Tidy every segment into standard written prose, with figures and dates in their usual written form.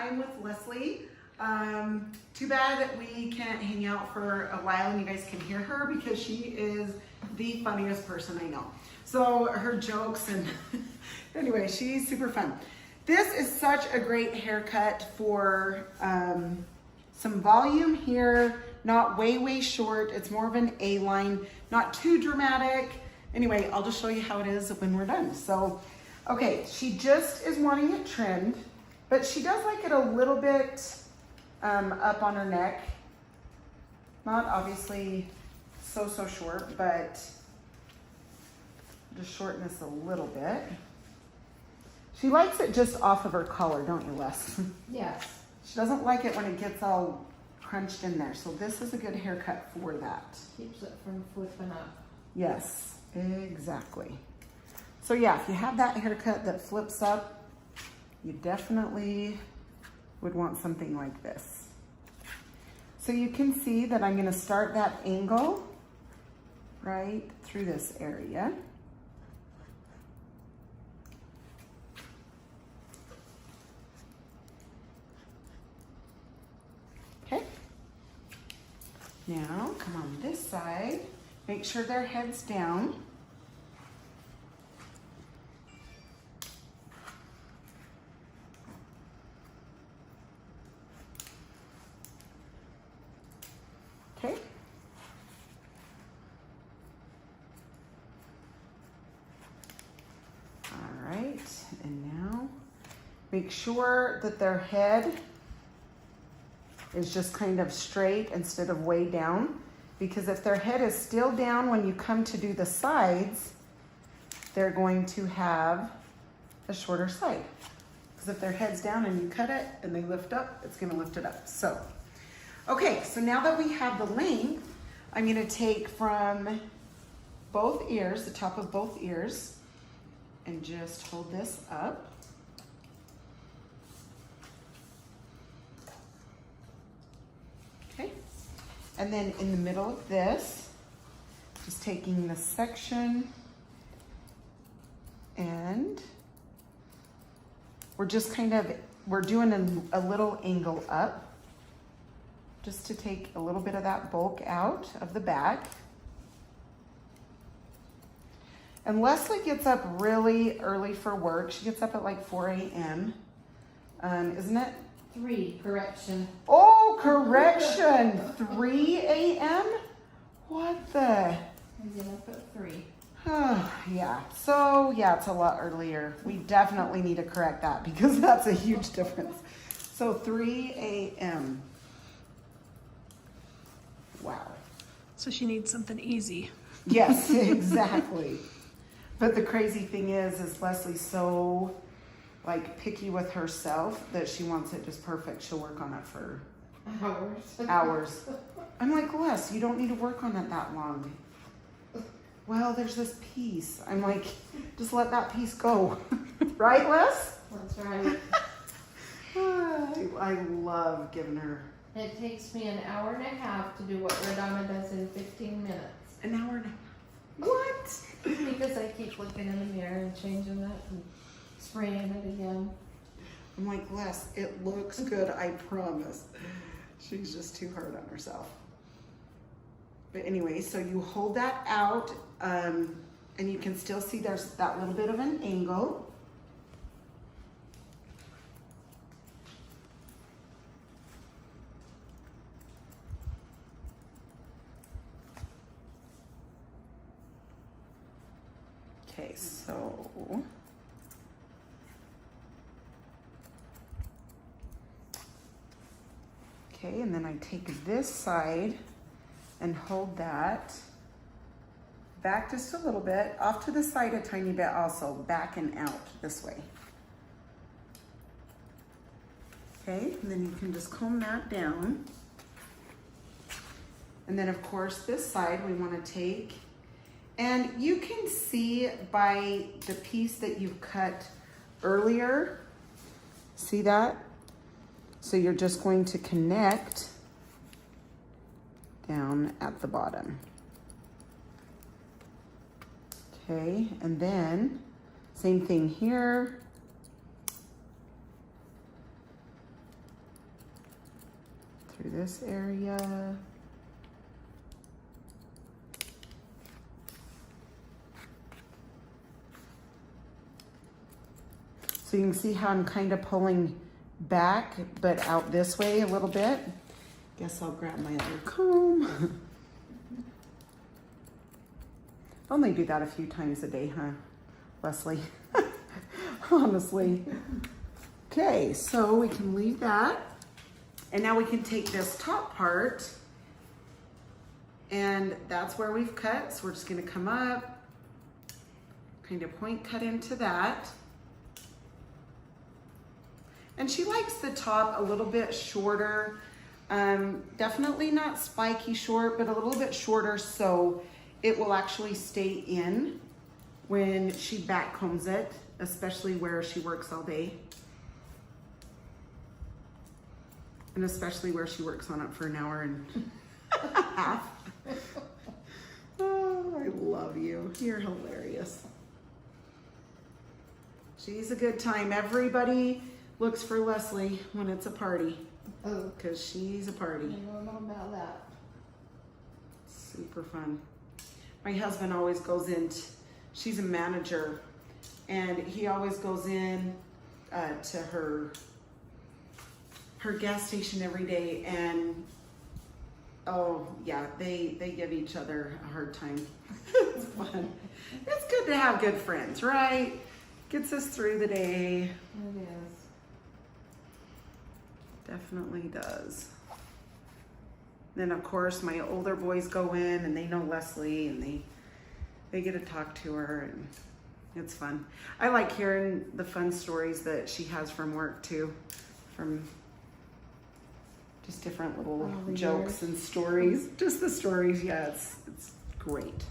time with Leslie. Too bad that we can't hang out for a while and you guys can hear her because she is the funniest person I know. So her jokes and anyway, she's super fun. This is such a great haircut for some volume here, not way short. It's more of an A-line, not too dramatic. Anyway, I'll just show you how it is when we're done. So, okay, she just is wanting it trimmed, but she does like it a little bit up on her neck. Not obviously so short, but just shorten this a little bit. She likes it just off of her collar, don't you, Les? Yes. She doesn't like it when it gets all crunched in there. So this is a good haircut for that. Keeps it from flipping up. Yes, exactly. So yeah, if you have that haircut that flips up, you definitely would want something like this. So you can see that I'm gonna start that angle right through this area. Okay. Now, come on this side. Make sure their head's down. Okay. All right, and now make sure that their head is just kind of straight instead of way down, because if their head is still down when you come to do the sides, they're going to have a shorter side. Because if their head's down and you cut it and they lift up, it's gonna lift it up. So, okay, so now that we have the length, I'm gonna take from both ears, the top of both ears, and just hold this up. Okay, and then in the middle of this, just taking this section and we're just kind of, we're doing a little angle up just to take a little bit of that bulk out of the back. And Leslie gets up really early for work. She gets up at like 4 a.m. Isn't it? 3, correction. Oh, correction. 3 a.m.? What the? I get up at 3. Yeah. So, yeah, it's a lot earlier. We definitely need to correct that because that's a huge difference. So, 3 a.m. Wow. So she needs something easy. Yes, exactly. But the crazy thing is Leslie's so like picky with herself that she wants it just perfect. She'll work on it for hours. I'm like, Les, you don't need to work on it that long. Well, there's this piece. I'm like, just let that piece go. Right, Les? That's right. I love giving her It takes me an hour and a half to do what Redama does in 15 minutes. an hour and a half. What? Because I keep looking in the mirror and changing it and spraying it again. I'm like, Les, it looks good, I promise. She's just too hard on herself. But anyway, so you hold that out, and you can still see there's that little bit of an angle. Okay, so okay, and then I take this side and hold that back just a little bit, off to the side a tiny bit also, back and out this way. Okay, and then you can just comb that down. And then of course this side we want to take, and you can see by the piece that you've cut earlier, see that? So you're just going to connect down at the bottom. Okay, and then same thing here. through this area. So you can see how I'm kind of pulling back, but out this way a little bit. Guess I'll grab my other comb. Only do that a few times a day, huh, Leslie? Honestly. Okay, so we can leave that. And now we can take this top part, and that's where we've cut. So we're just gonna come up, kind of point cut into that. And she likes the top a little bit shorter. Definitely not spiky short, but a little bit shorter so it will actually stay in when she back combs it, especially where she works all day. And especially where she works on it for an hour and a half. Oh, I love you. You're hilarious. She's a good time. Everybody looks for Leslie when it's a party. Oh, Because she's a party. I don't know about that. Super fun. My husband always goes in, she's a manager, and he always goes in to her gas station every day, and oh yeah, they give each other a hard time. It's fun. It's good to have good friends, right? Gets us through the day. It is. Definitely does. Then of course my older boys go in and they know Leslie, and they get to talk to her, and it's fun. I like hearing the fun stories that she has from work too, from just different little jokes and stories. Just the stories, yeah, it's great.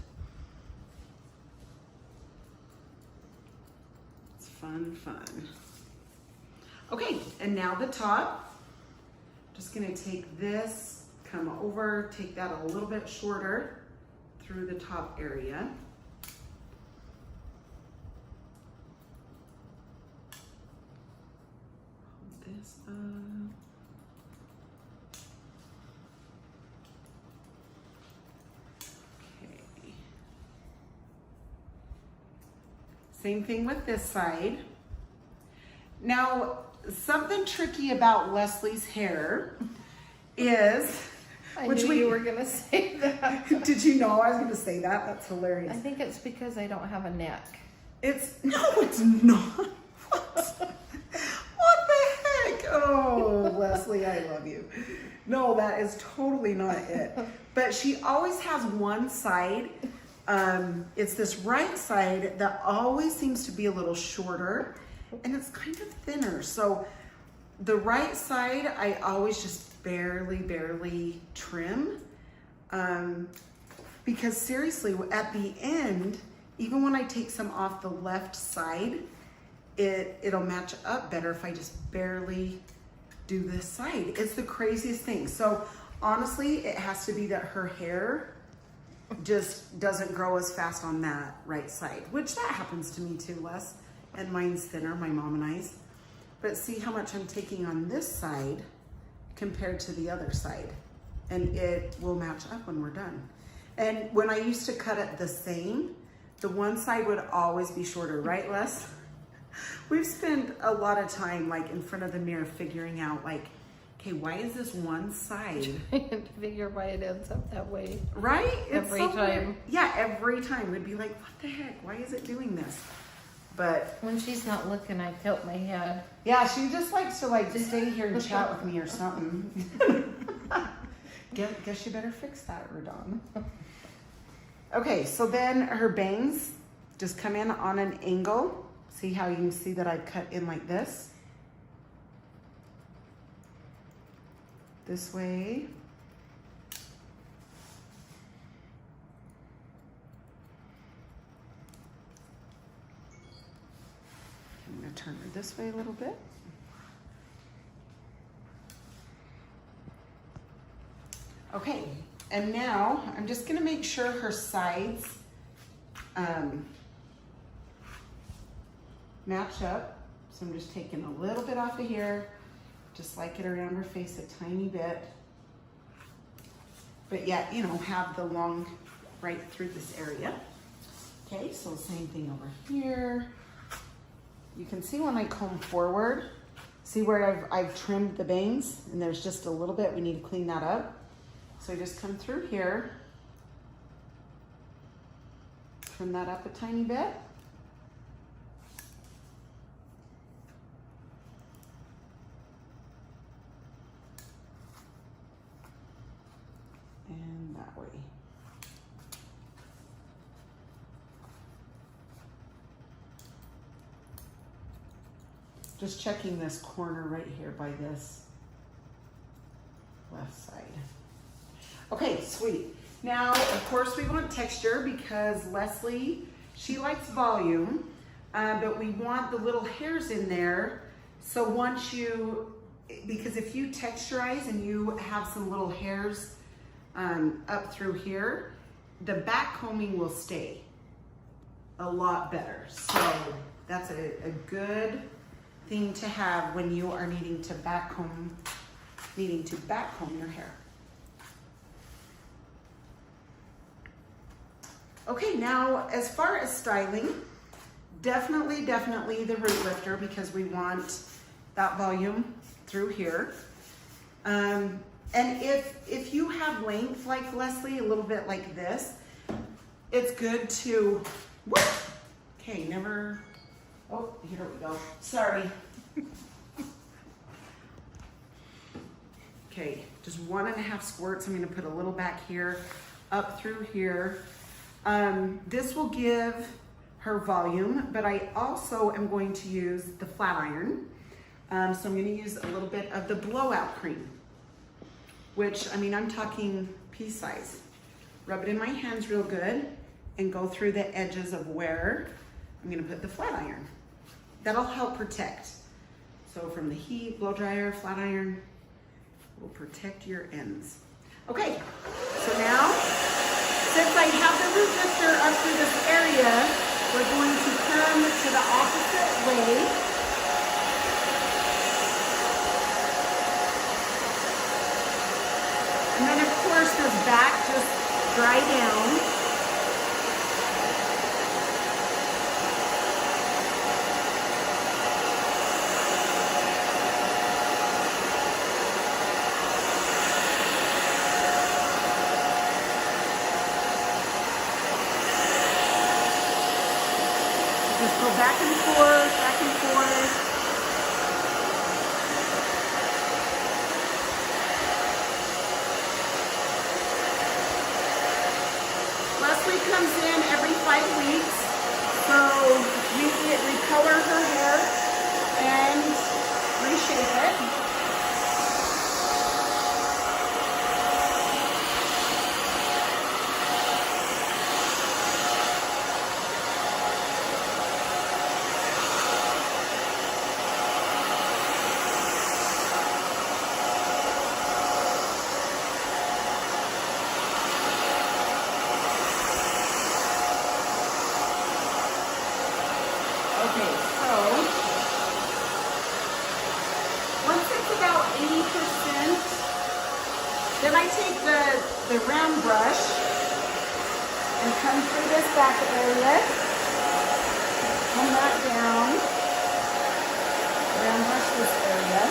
It's fun. Okay, and now the top. Just gonna take this, come over, take that a little bit shorter through the top area. Hold this up. Okay. Same thing with this side. Now, something tricky about Leslie's hair is, I which knew we you were gonna say that. Did you know I was gonna say that? That's I hilarious. think it's because I don't have a neck. It's not. What the heck? Oh, Leslie, I love you. No, that is totally not it. But she always has one side. It's this right side that always seems to be a little shorter, and it's kind of thinner. So the right side, I always just barely trim. Because seriously, at the end, even when I take some off the left side, it'll match up better if I just barely do this side. It's the craziest thing. So honestly, it has to be that her hair just doesn't grow as fast on that right side, which that happens to me too, Les. And mine's thinner, my mom and I's. But see how much I'm taking on this side compared to the other side. And it will match up when we're done. And when I used to cut it the same, the one side would always be shorter, right, Les? We've spent a lot of time like in front of the mirror figuring out like, okay, why is this one side? Trying to figure why it ends up that way. Right? Every so time. weird. Yeah, every time. We'd be like, what the heck? Why is it doing this? But When she's not looking, I tilt my head. yeah, she just likes to like stay here and chat with me or something. Guess you better fix that, Rodon. Okay, so then her bangs just come in on an angle. See how you can see that I've cut in like this? This way. I'm gonna turn her this way a little bit. Okay, and now I'm just gonna make sure her sides match up. So I'm just taking a little bit off of here, just like it around her face a tiny bit. but yet, you know, have the long right through this area. Okay, so same thing over here. You can see when I comb forward, see where I've trimmed the bangs, and there's just a little bit, we need to clean that up. So I just come through here, trim that up a tiny bit. And that way. Just checking this corner right here by this left side. Okay, sweet. Now, of course, we want texture because Leslie, she likes volume, but we want the little hairs in there. So once you, because if you texturize and you have some little hairs up through here, the back combing will stay a lot better. So that's a good thing to have when you are needing to back comb your hair. Okay, now as far as styling, definitely the root lifter because we want that volume through here. And if you have length like Leslie, a little bit like this, it's good to, whoop, okay, never, oh, here we go, sorry. Okay, just 1.5 squirts. I'm gonna put a little back here, up through here. This will give her volume, but I also am going to use the flat iron. So I'm gonna use a little bit of the blowout cream, which, I mean, I'm talking pea size. Rub it in my hands real good and go through the edges of where I'm gonna put the flat iron. That'll help protect. So from the heat, blow dryer, flat iron will protect your ends. Okay, so now, since I have the root lifter up through this area, we're going to come to the opposite way. And then of course this back just dry down. Just go back and forth, back and forth. Leslie comes in every 5 weeks, so we recolor her hair and reshape it. Okay, so once it's about 80%, then I take the round brush and come through this back area, comb that down, round brush this area.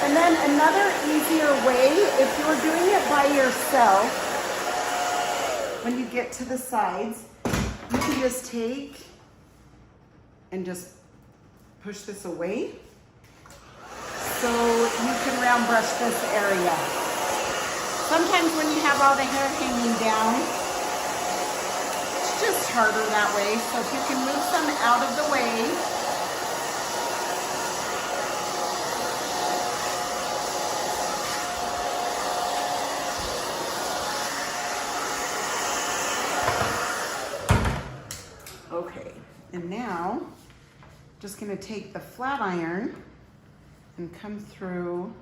And then another easier way, if you're doing it by yourself, when you get to the sides, you can just take and just push this away. So you can round brush this area. Sometimes when you have all the hair hanging down, it's just harder that way. So if you can move some out of the way, okay. And now, just gonna take the flat iron and come through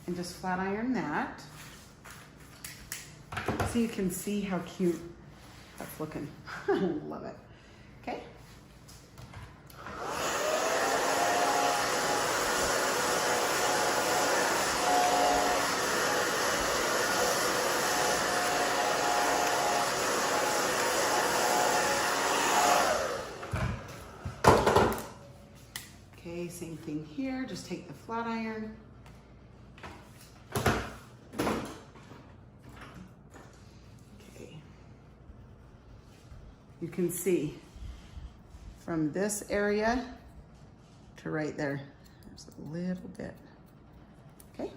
and just flat iron that. So you can see how cute that's looking. Love it. Okay. Okay, same thing here. Just take the flat iron. Okay. You can see from this area to right there, there's a little bit. Okay.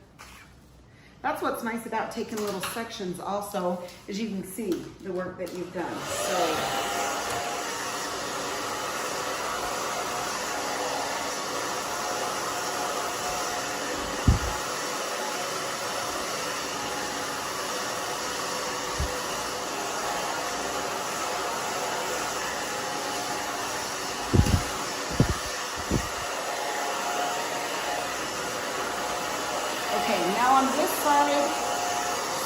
That's what's nice about taking little sections also, is you can see the work that you've done. So, okay, now on this side,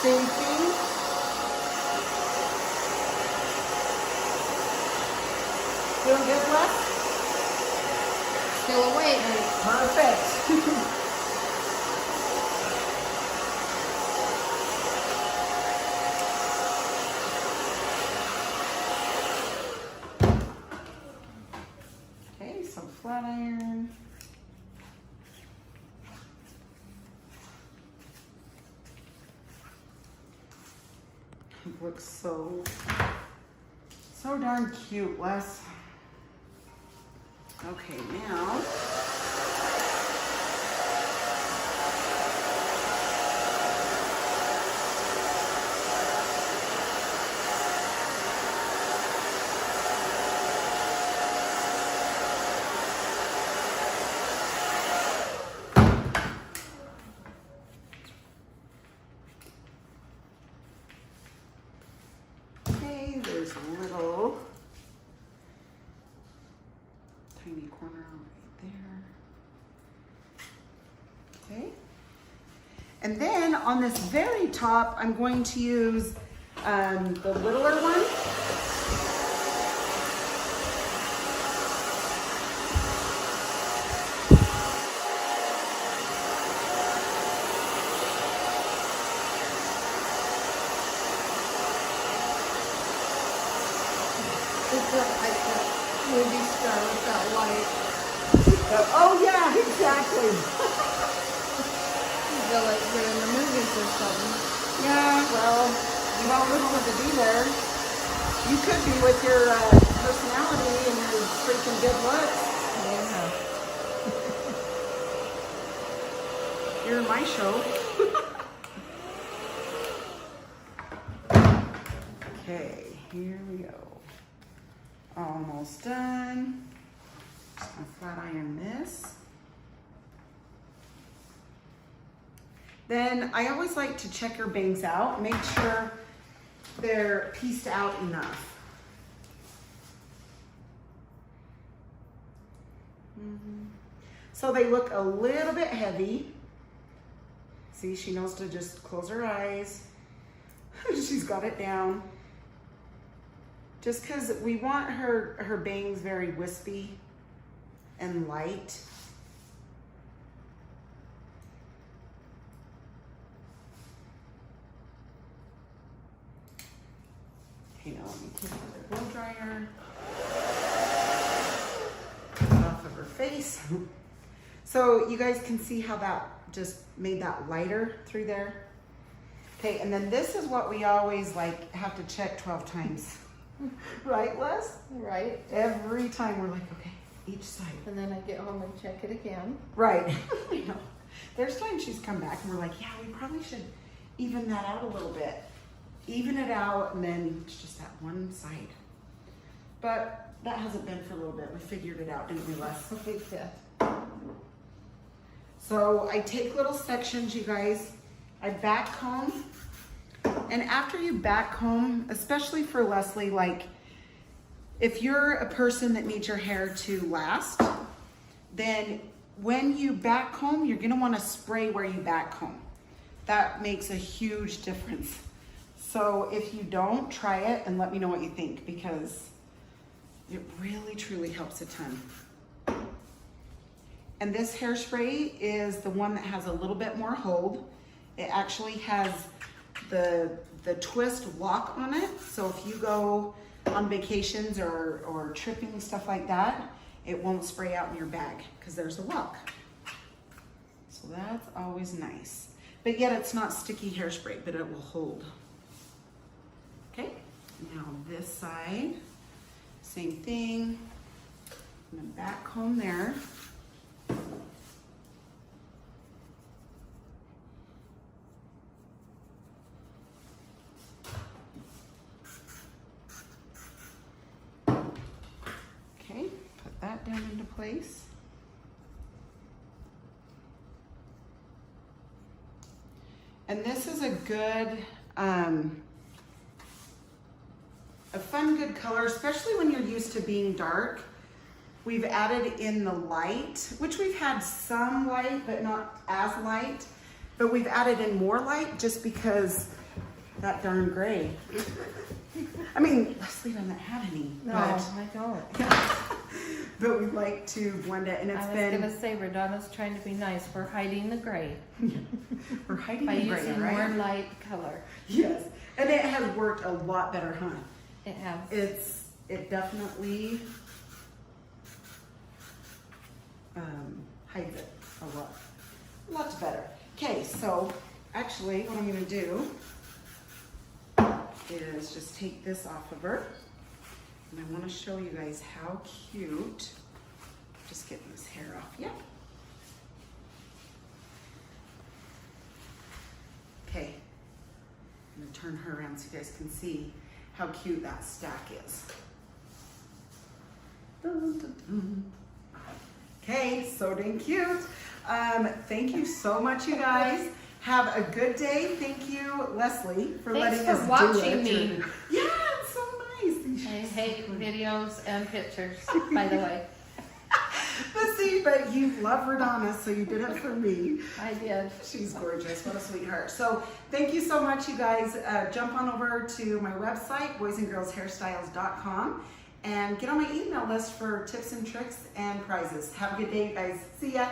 same thing. Feeling good, Les? Still awake. Perfect. Okay, so flat iron. It looks so darn cute, Les. Okay, now there's a little tiny corner right there. Okay. And then on this very top, I'm going to use the littler one. It's like that movie star with that light. Oh yeah, exactly. You feel like you're in the movies or something. Yeah, well, you don't really have to be there. You could be with your personality and your freaking good looks. Yeah. You're in my show. Okay, here we go. Almost done. Just gonna flat iron this. Then I always like to check your bangs out, make sure they're pieced out enough. So they look a little bit heavy. See, she knows to just close her eyes. She's got it down. Just because we want her bangs very wispy and light. Okay, now let me take the blow dryer off of her face. So you guys can see how that just made that lighter through there. Okay, and then this is what we always like have to check 12 times. Right, Les? Right. Every time we're like, okay, each side. And then I get home and check it again. Right. I know. There's times she's come back and we're like, yeah, we probably should even that out a little bit. Even it out, and then it's just that one side. But that hasn't been for a little bit. We figured it out, didn't we, Les? Yeah. So I take little sections, you guys. I back comb. And after you back comb, especially for Leslie, like if you're a person that needs your hair to last, then when you back comb, you're gonna wanna spray where you back comb. That makes a huge difference. So if you don't, try it and let me know what you think, because it really truly helps a ton. And this hairspray is the one that has a little bit more hold. It actually has the twist lock on it. So if you go on vacations or tripping, stuff like that, it won't spray out in your bag because there's a lock. So that's always nice. But yet it's not sticky hairspray, but it will hold. Okay, now this side, same thing. I'm gonna back comb there. Okay, put that down into place. And this is a good, a fun, good color, especially when you're used to being dark. We've added in the light, which we've had some light, but not as light. But we've added in more light just because that darn gray. I mean, Leslie doesn't have any. No, but, I don't. but we like to blend it, and it's I was been. gonna say, Redonna's trying to be nice. We're hiding the gray We're hiding by the gray, using right? more light color. Yes, and it has worked a lot better, huh? It has. It definitely hides it a lot. Lots better. Okay, so actually what I'm gonna do is just take this off of her. And I wanna show you guys how cute. Just getting this hair off, yeah. Okay, I'm gonna turn her around so you guys can see how cute that stack is. Dun, dun, dun. Okay, so dang cute. Thank you so much, you guys. Have a good day. Thank you, Leslie, for Thanks letting for us watching do it. me. Yeah, it's so nice. I hate videos and pictures, by the way. But you love Redonna, so you did it for me. I did. She's gorgeous. What a sweetheart. So thank you so much, you guys. Jump on over to my website, boysandgirlshairstyles.com, and get on my email list for tips and tricks and prizes. Have a good day, you guys. See ya.